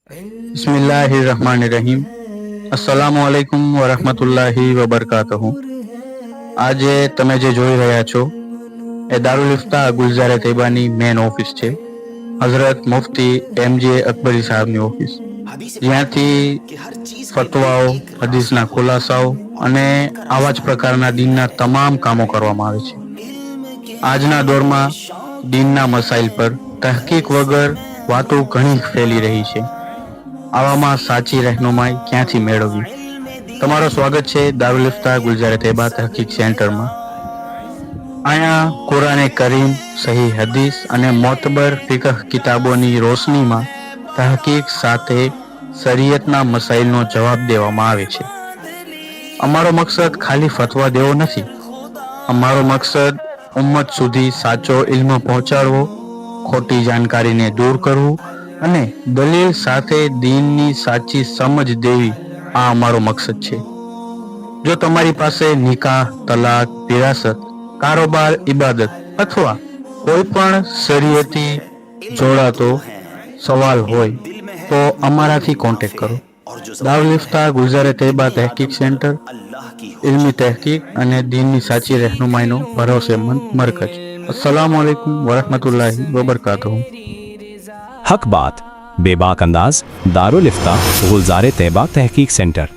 બિસ્મિલ્લાહિર્રહમાનિર્રહીમ. અસ્સલામુઅલૈકુમ વરહમતુલ્લાહિ વબરકાતુહુ. આજે તમે જે જોઈ રહ્યા છો એ દારુલ ઇફ્તા ગુલઝારે તૈબાની મેન ઓફિસ છે, હઝરત મુફ્તી MJ અકબરી સાહેબની ઓફિસ, જ્યાંથી ફતવાઓ, હદીસના ખુલાસાઓ અને આવા જ પ્રકારના દીનના તમામ કામો કરવામાં આવે છે. આજના દોરમાં દીનના મસાઇલ પર તહકીક વગર વાતો ઘણી ફેલી રહી છે. આવામાં સાચી રહેનુમાઈ ક્યાંથી મેળવવી? તમારું સ્વાગત છે દારુલ ઇફ્તા ગુલઝારે તૈબા તહકીક સેન્ટરમાં. અહીંયા કુરાને કરીમ, સહી હદીસ અને મોતબર ફિકહ કિતાબોની રોશનીમાં તહકીક સાથે શરીયતના મસાઇલનો જવાબ દેવામાં આવે છે. અમારો મકસદ ખાલી ફતવા દેવો નથી. અમારો મકસદ ઉમ્મત સુધી સાચો ઇલ્મ પહોંચાડવો, ખોટી જાણકારીને દૂર કરવું અને દલીલ સાથે દીનની સાચી સમજ દેવી. આ અમારો મકસદ છે. જો તમારી પાસે નિકાહ, તલાક, વિરાસત, કારોબાર, ઇબાદત અથવા કોઈ પણ શરીયતી જોડાતો સવાલ હોય તો અમારાથી કોન્ટેક્ટ કરો. દારુલ ઇફ્તા ગુલઝારે તૈબા તહકીક સેન્ટર, ઇલ્મી તહકીક અને દીનની સાચી રહેનુમાઈનો ભરોસેમંદ મરકજ. અસ્સલામુ અલૈકુમ વરહમતુલ્લાહિ વબરકાતુહુ. हक बात बेबाक अंदाज दारुल इफ्ता गुलज़ारे तैबा तहकीक सेंटर।